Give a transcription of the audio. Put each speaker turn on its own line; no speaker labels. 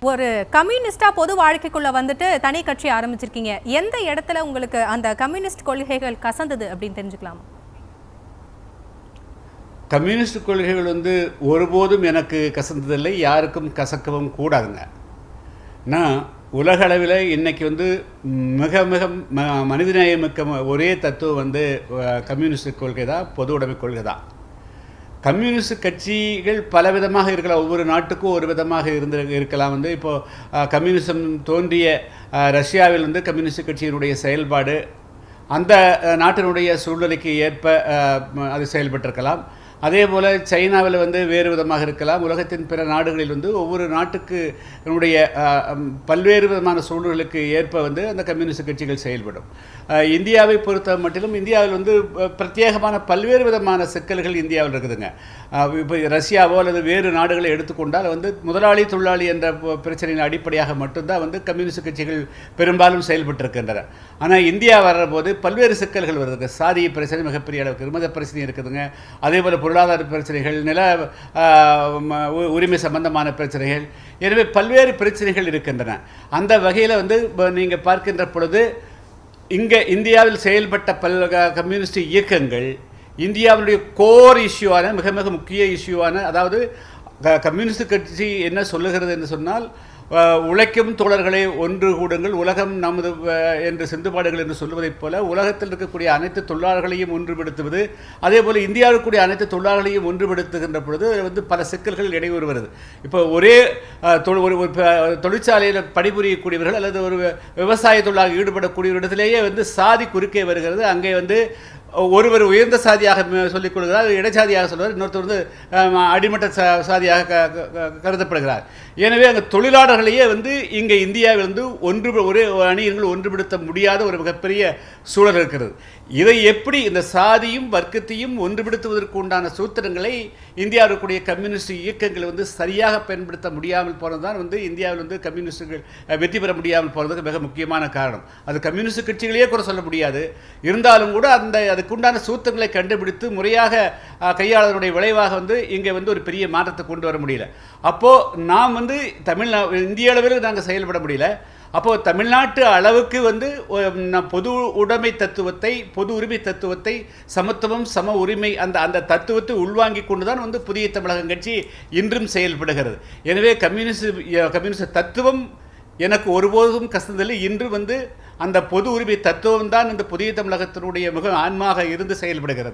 ஒரு கம்யூனிஸ்டா பொது வாழ்க்கைக்குள்ள வந்துட்டு தனி கட்சி ஆரம்பிச்சிருக்கீங்க. எந்த இடத்துல உங்களுக்கு அந்த கம்யூனிஸ்ட் கொள்கைகள் கசந்தது அப்படின்னு தெரிஞ்சுக்கலாமா?
கம்யூனிஸ்ட் கொள்கைகள் ஒருபோதும் எனக்கு கசந்ததில்லை, யாருக்கும் கசக்கவும் கூடாதுங்க. நான் உலக அளவில் இன்றைக்கி மிக மிக மனிதநேயமிக்க ஒரே தத்துவம் கம்யூனிஸ்ட் கொள்கை தான், பொது உடைமை கொள்கை தான். கம்யூனிஸ்ட் கட்சிகள் பலவிதமாக இருக்கலாம், ஒவ்வொரு நாட்டுக்கும் ஒரு விதமாக இருக்கலாம். இப்போது கம்யூனிசம் தோன்றிய ரஷ்யாவில் கம்யூனிஸ்ட் கட்சியினுடைய செயல்பாடு அந்த நாட்டினுடைய சூழ்நிலைக்கு ஏற்ப அது செயல்பட்டிருக்கலாம். அதே போல் சைனாவில் வேறு விதமாக இருக்கலாம். உலகத்தின் பிற நாடுகளில் ஒவ்வொரு நாட்டுக்கு பல்வேறு விதமான சூழல்களுக்கு ஏற்ப அந்த கம்யூனிஸ்ட் கட்சிகள் செயல்படும். இந்தியாவை பொறுத்த மட்டிலும் இந்தியாவில் பிரத்யேகமான பல்வேறு விதமான சிக்கல்கள் இந்தியாவில் இருக்குதுங்க. இப்போ ரஷ்யாவோ அல்லது வேறு நாடுகளை எடுத்துக்கொண்டால் முதலாளி தொழிலாளி என்ற பிரச்சனையின் அடிப்படையாக மட்டும்தான் கம்யூனிஸ்ட் கட்சிகள் பெரும்பாலும் செயல்பட்டிருக்கின்றன. ஆனால் இந்தியா வர்ற போது பல்வேறு சிக்கல்கள் வருதுங்க. சாதிய பிரச்சனை மிகப்பெரிய அளவுக்கு, மத பிரச்சனை இருக்குதுங்க. அதே போல் பொருளாதார பிரச்சனைகள், நில உரிமை சம்பந்தமான பிரச்சனைகள், எனவே பல்வேறு பிரச்சனைகள் இருக்கின்றன. அந்த வகையில் நீங்கள் பார்க்கின்ற பொழுது இங்கே இந்தியாவில் செயல்பட்ட கம்யூனிஸ்ட் இயக்கங்கள் இந்தியாவுடைய கோர் இஷ்யூவான மிக மிக முக்கிய இஷ்யூவான, அதாவது கம்யூனிஸ்ட் கட்சி என்ன சொல்லுகிறது என்று சொன்னால், உழைக்கும் தோழர்களை ஒன்று கூடுங்கள், உலகம் நமது என்று சிந்துபாடுகள் என்று சொல்வதைப் போல உலகத்தில் இருக்கக்கூடிய அனைத்து தொழிலாளர்களையும் ஒன்றுபடுத்துவது, அதே போல் இந்தியாவில் இருக்கக்கூடிய அனைத்து தொழிலாளர்களையும் ஒன்றுபடுத்துகின்ற பொழுது பல சிக்கல்கள் இடையூறு வருது. இப்போ ஒரே தொழிற்சாலையில் பணிபுரியக்கூடியவர்கள் அல்லது ஒரு விவசாய தொழிலாளர் ஈடுபடக்கூடிய இடத்திலேயே சாதி குறுக்கே வருகிறது. அங்கே ஒருவர் உயர்ந்த சாதியாக சொல்லிக் கொள்கிறார், இடைச்சாதியாக சொல்வார், இன்னொருத்தர் அடிமட்ட சாதியாக கருதப்படுகிறார். எனவே அங்கே தொழிலாளர்களையே இங்கே இந்தியாவில் ஒரே அணியினர்கள் ஒன்றுபடுத்த முடியாத ஒரு மிகப்பெரிய சூழல் இருக்கிறது. இதை எப்படி இந்த சாதியும் வர்க்கத்தையும் ஒன்றுபடுத்துவதற்கு உண்டான சூத்திரங்களை இந்தியாவில் இருக்கக்கூடிய கம்யூனிஸ்ட் இயக்கங்கள் சரியாக பயன்படுத்த முடியாமல் போனதுதான் இந்தியாவில் கம்யூனிஸ்டுகள் வெற்றி பெற முடியாமல் போனதுக்கு மிக முக்கியமான காரணம். அது கம்யூனிஸ்ட் கட்சிகளையே கூட சொல்ல முடியாது. இருந்தாலும் கூட அதுக்குண்டான சூத்திரங்களை கண்டுபிடித்து முறையாக கையாளருடைய விளைவாக இங்கே ஒரு பெரிய மாற்றத்தை கொண்டு வர முடியல. அப்போது நாம் இந்திய அளவில் நாங்கள் செயல்பட முடியல. அப்போது தமிழ்நாட்டு அளவுக்கு பொது உடைமை தத்துவத்தை, பொது உரிமை தத்துவத்தை, சமத்துவம் சம உரிமை அந்த தத்துவத்தை உள்வாங்கி கொண்டு தான் புதிய தமிழகம் கட்சி இன்றும் செயல்படுகிறது. எனவே கம்யூனிஸ்ட் தத்துவம் எனக்கு ஒருபோதும் கசந்ததில்லை. இன்று அந்த பொது உரிமை தத்துவம் தான் இந்த புதிய தமிழகத்தினுடைய மிக ஆன்மாக இருந்து செயல்படுகிறது.